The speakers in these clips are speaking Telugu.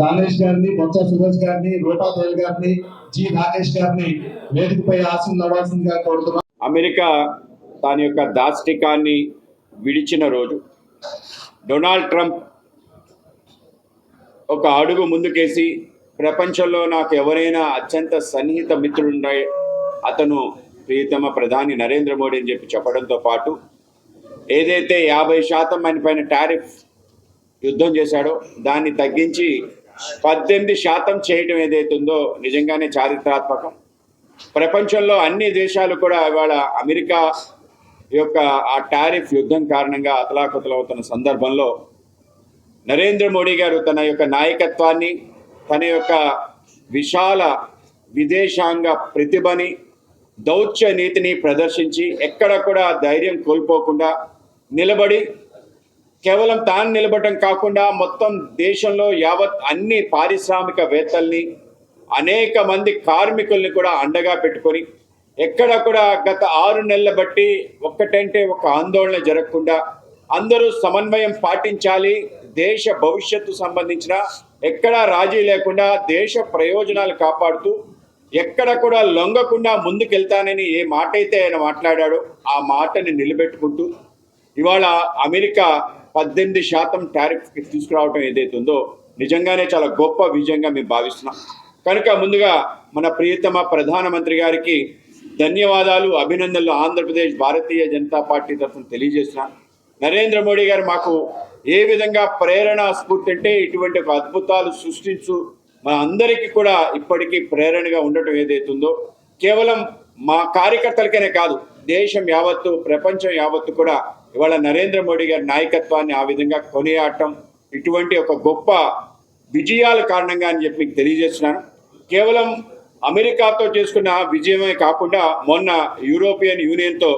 దానేష్ గారిని, బొత్స సురేష్ గారిని, రూపాదేవి గారిని, జి రాకేష్ గారిని వేదికపై ఆశీర్వదించవలసిందిగా కోరుతున్నాం. అమెరికా దాని యొక్క దాష్టికాన్ని విడిచిన రోజు డొనాల్డ్ ట్రంప్ ఒక అడుగు ముందుకేసి ప్రపంచంలో నాకు ఎవరైనా అత్యంత సన్నిహిత మిత్రులున్నాయి అతను ప్రియతమ ప్రధాని నరేంద్ర మోడీ అని చెప్పడంతో పాటు ఏదైతే 50% ఆయన పైన టారిఫ్ యుద్ధం చేశాడో దాన్ని తగ్గించి 18% చేయడం ఏదైతే ఉందో నిజంగానే చారిత్రాత్మకం. ప్రపంచంలో అన్ని దేశాలు కూడా ఇవాళ అమెరికా యొక్క ఆ టారిఫ్ యుద్ధం కారణంగా అతలాకుతలవుతున్న సందర్భంలో నరేంద్ర మోడీ గారు తన యొక్క నాయకత్వాన్ని, తన యొక్క విశాల విదేశాంగ ప్రతిభని, దౌత్య నీతిని ప్రదర్శించి ఎక్కడ కూడా ధైర్యం కోల్పోకుండా నిలబడి కేవలం తాను నిలబడటం కాకుండా మొత్తం దేశంలో యావత్ అన్ని పారిశ్రామికవేత్తల్ని, అనేక మంది కార్మికుల్ని కూడా అండగా పెట్టుకొని ఎక్కడ కూడా గత 6 నెలల బట్టి ఒక్కటంటే ఒక ఆందోళన జరగకుండా అందరూ సమన్వయం పాటించాలి, దేశ భవిష్యత్తు సంబంధించిన ఎక్కడా రాజీ లేకుండా దేశ ప్రయోజనాలు కాపాడుతూ ఎక్కడ కూడా లొంగకుండా ముందుకెళ్తానని ఏ మాట అయితే ఆయన మాట్లాడాడో ఆ మాటని నిలబెట్టుకుంటూ ఇవాళ అమెరికా 18% టారిఫ్కి తీసుకురావడం ఏదైతే ఉందో నిజంగానే చాలా గొప్ప విజయంగా మేము భావిస్తున్నాం. కనుక ముందుగా మన ప్రియతమ ప్రధానమంత్రి గారికి ధన్యవాదాలు, అభినందనలు ఆంధ్రప్రదేశ్ భారతీయ జనతా పార్టీ తరఫున తెలియజేస్తున్నాను. నరేంద్ర మోడీ గారు మాకు ఏ విధంగా ప్రేరణ స్ఫూర్తి అంటే ఇటువంటి ఒక అద్భుతాలు సృష్టించు మన అందరికీ కూడా ఇప్పటికీ ప్రేరణగా ఉండటం ఏదైతుందో కేవలం మా కార్యకర్తలకనే కాదు, దేశం యావత్తు, ప్రపంచం యావత్తు కూడా ఇవాళ నరేంద్ర మోడీ గారి నాయకత్వాన్ని ఆ విధంగా కొనియాడటం ఇటువంటి ఒక గొప్ప విజయాల కారణంగా అని చెప్పి మీకు తెలియజేస్తున్నాను. కేవలం అమెరికాతో చేసుకున్న విజయమే కాకుండా మొన్న యూరోపియన్ యూనియన్తో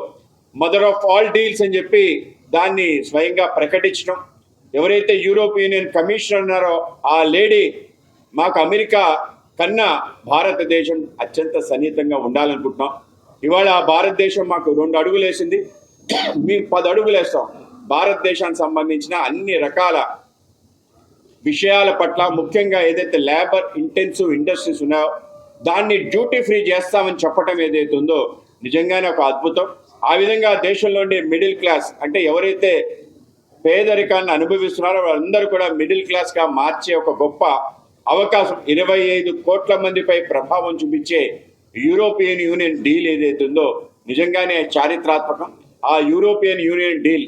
మదర్ ఆఫ్ ఆల్ డీల్స్ అని చెప్పి దాన్ని స్వయంగా ప్రకటించడం, ఎవరైతే యూరోపియన్ యూనియన్ కమిషనర్ ఉన్నారో ఆ లేడీ మాకు అమెరికా కన్నా భారతదేశం అత్యంత సన్నిహితంగా ఉండాలనుకుంటున్నాం, ఇవాళ భారతదేశం మాకు 2 అడుగులు వేసింది, మేము 10 అడుగులు వేస్తాం. భారతదేశానికి సంబంధించిన అన్ని రకాల విషయాల పట్ల ముఖ్యంగా ఏదైతే లేబర్ ఇంటెన్సివ్ ఇండస్ట్రీస్ ఉన్నాయో దాన్ని డ్యూటీ ఫ్రీ చేస్తామని చెప్పడం ఏదైతే ఉందో నిజంగానే ఒక అద్భుతం. ఆ విధంగా దేశంలోని మిడిల్ క్లాస్ అంటే ఎవరైతే పేదరికాన్ని అనుభవిస్తున్నారో వాళ్ళందరూ కూడా మిడిల్ క్లాస్గా మార్చే ఒక గొప్ప అవకాశం 25 కోట్ల మందిపై ప్రభావం చూపించే యూరోపియన్ యూనియన్ డీల్ ఏదైతే ఉందో నిజంగానే చారిత్రాత్మకం. ఆ యూరోపియన్ యూనియన్ డీల్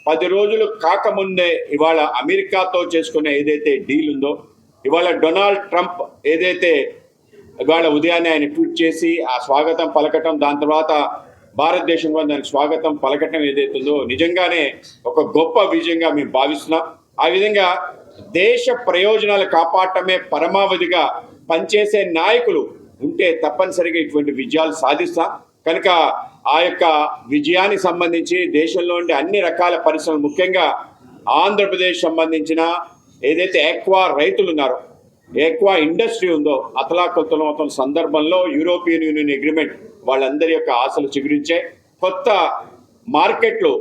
10 రోజులు కాకముందే ఇవాళ అమెరికాతో చేసుకున్న ఏదైతే డీల్ ఉందో ఇవాళ డొనాల్డ్ ట్రంప్ ఏదైతే ఇవాళ ఉదయాన్నే ఆయన ట్వీట్ చేసి ఆ స్వాగతం పలకటం, దాని తర్వాత భారతదేశం కూడా దానికి స్వాగతం పలకటం ఏదైతుందో నిజంగానే ఒక గొప్ప విజయంగా మేము భావిస్తున్నాం. ఆ విధంగా దేశ ప్రయోజనాలు కాపాడటమే పరమావధిగా పనిచేసే నాయకులు ఉంటే తప్పనిసరిగా ఇటువంటి విజయాలు సాధిస్తాం. కనుక ఆ యొక్క విజయానికి సంబంధించి దేశంలో ఉండే అన్ని రకాల పరిశ్రమలు, ముఖ్యంగా ఆంధ్రప్రదేశ్ సంబంధించిన ఏదైతే ఎక్కువ రైతులు ఉన్నారో, ఎక్కువ ఇండస్ట్రీ ఉందో అతలాకుతలం సందర్భంలో యూరోపియన్ యూనియన్ అగ్రిమెంట్ వాళ్ళందరి యొక్క ఆశలు చిగురించాయి, కొత్త మార్కెట్లు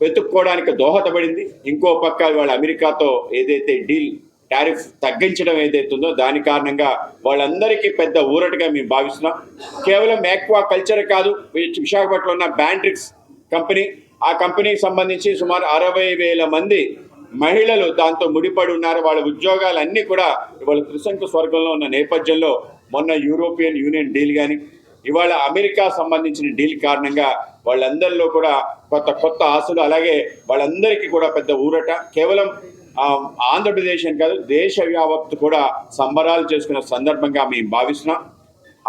వెతుక్కోవడానికి దోహదపడింది. ఇంకో పక్క వాళ్ళ అమెరికాతో ఏదైతే డీల్ టారిఫ్ తగ్గించడం ఏదైతుందో దాని కారణంగా వాళ్ళందరికీ పెద్ద ఊరటగా మేము భావిస్తున్నాం. కేవలం ఆక్వా కల్చర్ కాదు, విశాఖపట్నంలో ఉన్న బ్యాంట్రిక్స్ కంపెనీ, ఆ కంపెనీకి సంబంధించి సుమారు 60,000 మంది మహిళలు దాంతో ముడిపడి ఉన్నారు. వాళ్ళ ఉద్యోగాలన్నీ కూడా ఇవాళ త్రిశంకు స్వర్గంలో ఉన్న నేపథ్యంలో మొన్న యూరోపియన్ యూనియన్ డీల్ కానీ ఇవాళ అమెరికా సంబంధించిన డీల్ కారణంగా వాళ్ళందరిలో కూడా కొత్త ఆశలు, అలాగే వాళ్ళందరికీ కూడా పెద్ద ఊరట. కేవలం ఆంధ్రప్రదేశ్ అని కాదు, దేశ యావత్తు కూడా సంబరాలు చేసుకున్న సందర్భంగా మేము భావిస్తున్నాం.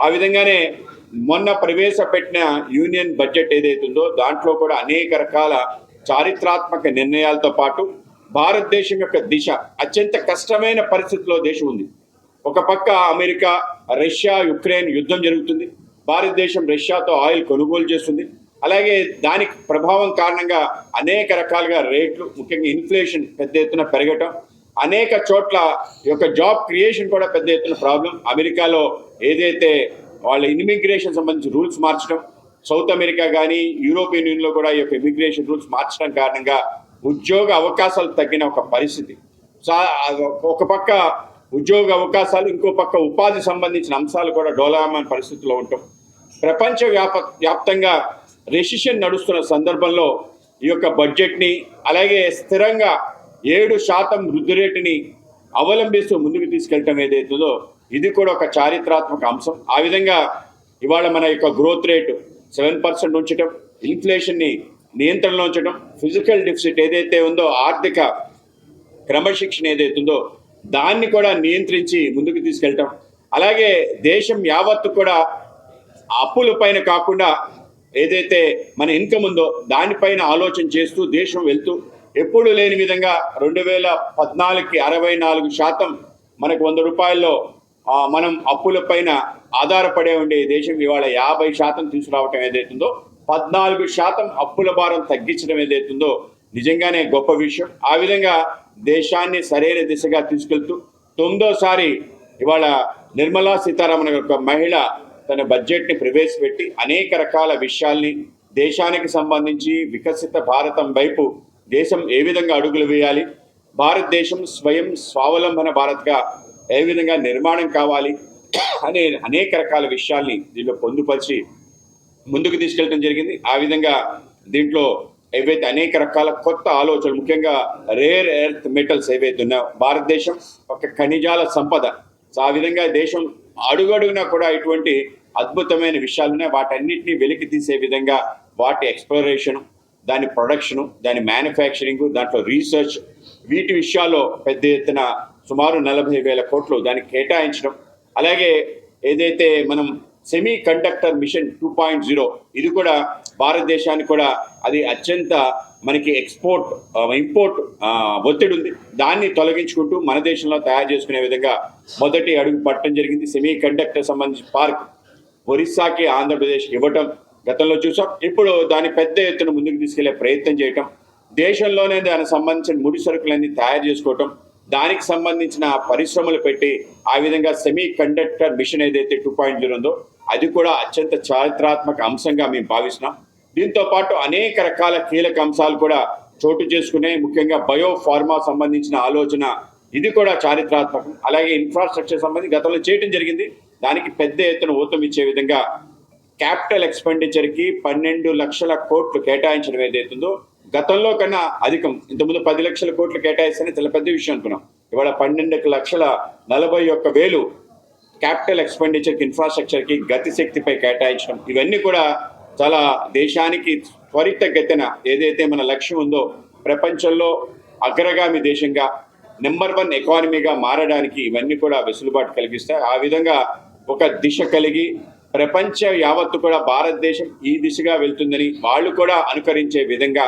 ఆ విధంగానే మొన్న ప్రవేశపెట్టిన యూనియన్ బడ్జెట్ ఏదైతుందో దాంట్లో కూడా అనేక రకాల చారిత్రాత్మక నిర్ణయాలతో పాటు భారతదేశం యొక్క దిశ, అత్యంత కష్టమైన పరిస్థితిలో దేశం ఉంది. ఒక పక్క అమెరికా, రష్యా, యుక్రెయిన్ యుద్ధం జరుగుతుంది, భారతదేశం రష్యాతో ఆయిల్ కొనుగోలు చేస్తుంది, అలాగే దానికి ప్రభావం కారణంగా అనేక రకాలుగా రేట్లు, ముఖ్యంగా ఇన్ఫ్లేషన్ పెద్ద ఎత్తున పెరగటం, అనేక చోట్ల యొక్క జాబ్ క్రియేషన్ కూడా పెద్ద ఎత్తున ప్రాబ్లం. అమెరికాలో ఏదైతే వాళ్ళ ఇమిగ్రేషన్ సంబంధించి రూల్స్ మార్చడం, సౌత్ అమెరికా కానీ యూరోపియన్ యూనియన్లో కూడా ఈ యొక్క ఇమిగ్రేషన్ రూల్స్ మార్చడం కారణంగా ఉద్యోగ అవకాశాలు తగ్గిన ఒక పరిస్థితి. ఒక పక్క ఉద్యోగ అవకాశాలు, ఇంకో పక్క ఉపాధి సంబంధించిన అంశాలు కూడా డోలాయమాన పరిస్థితుల్లో ఉంటాం. ప్రపంచ వ్యాప్తంగా రెసిషన్ నడుస్తున్న సందర్భంలో ఈ యొక్క బడ్జెట్ని, అలాగే స్థిరంగా 7% వృద్ధి రేటుని అవలంబిస్తూ ముందుకు తీసుకెళ్ళటం ఏదైతుందో ఇది కూడా ఒక చారిత్రాత్మక అంశం. ఆ విధంగా ఇవాళ మన యొక్క గ్రోత్ రేటు 7% ఉంచటం, ఇన్ఫ్లేషన్ని నియంత్రణలో ఉంచడం, ఫిజికల్ డెఫిసిట్ ఏదైతే ఉందో ఆర్థిక క్రమశిక్షణ ఏదైతుందో దాన్ని కూడా నియంత్రించి ముందుకు తీసుకెళ్ళటం, అలాగే దేశం యావత్తు కూడా అప్పుల పైన కాకుండా ఏదైతే మన ఇన్కమ్ ఉందో దానిపైన ఆలోచన చేస్తూ దేశం వెళ్తూ ఎప్పుడు లేని విధంగా 2014కి 64% మనకు 100 రూపాయల్లో మనం అప్పుల పైన ఆధారపడే ఉండే దేశం ఇవాళ 50% తీసుకురావటం ఏదైతుందో 14% అప్పుల భారం తగ్గించడం ఏదైతుందో నిజంగానే గొప్ప విషయం. ఆ విధంగా దేశాన్ని సరైన దిశగా తీసుకెళ్తూ 9వ ఇవాళ నిర్మలా సీతారామన్ యొక్క మహిళ తన బడ్జెట్ని ప్రవేశపెట్టి అనేక రకాల విషయాల్ని దేశానికి సంబంధించి వికసిత భారతం వైపు దేశం ఏ విధంగా అడుగులు వేయాలి, భారతదేశం స్వయం స్వావలంబన భారత్గా ఏ విధంగా నిర్మాణం కావాలి అనే అనేక రకాల విషయాల్ని దీనిలో పొందుపరిచి ముందుకు తీసుకెళ్ళడం జరిగింది. ఆ విధంగా దీంట్లో ఏవైతే అనేక రకాల కొత్త ఆలోచనలు, ముఖ్యంగా రేర్ ఎర్త్ మెటల్స్ ఏవైతే ఉన్నాయో భారతదేశం ఒక ఖనిజాల సంపద, ఆ విధంగా దేశం అడుగడుగునా కూడా ఇటువంటి అద్భుతమైన విషయాలు ఉన్నాయి. వాటన్నిటిని వెలికి తీసే విధంగా వాటి ఎక్స్ప్లోరేషను, దాని ప్రొడక్షను, దాని మ్యానుఫ్యాక్చరింగ్, దాంట్లో రీసెర్చ్, వీటి విషయాల్లో పెద్ద ఎత్తున సుమారు 40,000 కోట్లు దానికి కేటాయించడం, అలాగే ఏదైతే మనం సెమీ కండక్టర్ మిషన్ 2.0 ఇది కూడా భారతదేశానికి కూడా అది అత్యంత మనకి ఇంపోర్ట్ ఒత్తిడి ఉంది, దాన్ని తొలగించుకుంటూ మన దేశంలో తయారు చేసుకునే విధంగా మొదటి అడుగు పట్టడం జరిగింది. సెమీ కండక్టర్ సంబంధించిన పార్క్ ఒరిస్సాకి ఆంధ్రప్రదేశ్కి ఇవ్వటం గతంలో చూసాం. ఇప్పుడు దాన్ని పెద్ద ఎత్తున ముందుకు తీసుకెళ్లే ప్రయత్నం చేయటం, దేశంలోనే దానికి సంబంధించిన ముడి సరుకులన్నీ తయారు చేసుకోవటం, దానికి సంబంధించిన పరిశ్రమలు పెట్టి ఆ విధంగా సెమీ కండక్టర్ మిషన్ ఏదైతే 2.0 ఉందో అది కూడా అత్యంత చారిత్రాత్మక అంశంగా మేము భావిస్తున్నాం. దీంతో పాటు అనేక రకాల కీలక అంశాలు కూడా చోటు చేసుకునే, ముఖ్యంగా బయో ఫార్మా సంబంధించిన ఆలోచన ఇది కూడా చారిత్రాత్మకం. అలాగే ఇన్ఫ్రాస్ట్రక్చర్ సంబంధించి గతంలో చేయడం జరిగింది, దానికి పెద్ద ఎత్తున ఊతం ఇచ్చే విధంగా క్యాపిటల్ ఎక్స్పెండిచర్కి 12 లక్షల కోట్లు కేటాయించడం ఏదైతుందో గతంలో కన్నా అధికం. ఇంతకుముందు 10 లక్షల కోట్లు కేటాయిస్తేనే చాలా పెద్ద విషయం అనుకున్నాం. ఇవాళ 12,41,000 క్యాపిటల్ ఎక్స్పెండిచర్కి, ఇన్ఫ్రాస్ట్రక్చర్కి, గతిశక్తిపై కేటాయించడం, ఇవన్నీ కూడా చాలా దేశానికి త్వరితగతిన ఏదైతే మన లక్ష్యం ఉందో ప్రపంచంలో అగ్రగామి దేశంగా నెంబర్ 1 ఎకానమీగా మారడానికి ఇవన్నీ కూడా వెసులుబాటు కలిగిస్తాయి. ఆ విధంగా ఒక దిశ కలిగి ప్రపంచ యావత్తు కూడా భారతదేశం ఈ దిశగా వెళ్తుందని వాళ్ళు కూడా అనుకరించే విధంగా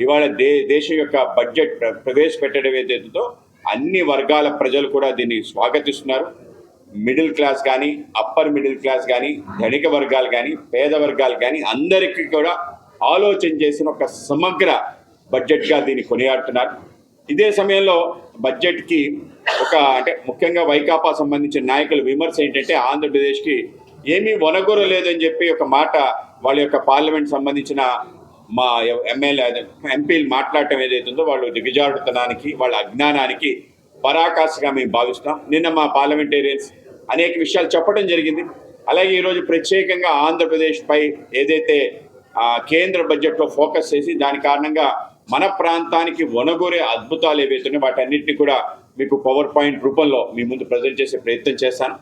ఇవాళ దేశం యొక్క బడ్జెట్ ప్రవేశపెట్టడం ఏదైతుందో అన్ని వర్గాల ప్రజలు కూడా దీన్ని స్వాగతిస్తున్నారు. మిడిల్ క్లాస్ కానీ, అప్పర్ మిడిల్ క్లాస్ కానీ, ధనిక వర్గాలు కానీ, పేద వర్గాలు కానీ అందరికీ కూడా ఆలోచన చేసిన ఒక సమగ్ర బడ్జెట్గా దీన్ని కొనియాడుతున్నారు. ఇదే సమయంలో బడ్జెట్కి అంటే ముఖ్యంగా వైకాపా సంబంధించిన నాయకుల విమర్శ ఏంటంటే ఆంధ్రప్రదేశ్కి ఏమీ వనగొరలేదని చెప్పి ఒక మాట వాళ్ళ యొక్క పార్లమెంట్ సంబంధించిన మా ఎంపీలు మాట్లాడటం ఏదైతుందో వాళ్ళు దిగజారుతనానికి, వాళ్ళ అజ్ఞానానికి పరాకాష్ఠగా మేము భావిస్తాం. నిన్న మా పార్లమెంటేరియన్స్ అనేక విషయాలు చెప్పడం జరిగింది. అలాగే ఈరోజు ప్రత్యేకంగా ఆంధ్రప్రదేశ్పై ఏదైతే కేంద్ర బడ్జెట్లో ఫోకస్ చేసి దాని కారణంగా మన ప్రాంతానికి వనగూరే అద్భుతాలు ఏవైతున్నాయో వాటన్నిటిని కూడా మీకు పవర్ పాయింట్ రూపంలో మీ ముందు ప్రజెంట్ చేసే ప్రయత్నం చేస్తాను.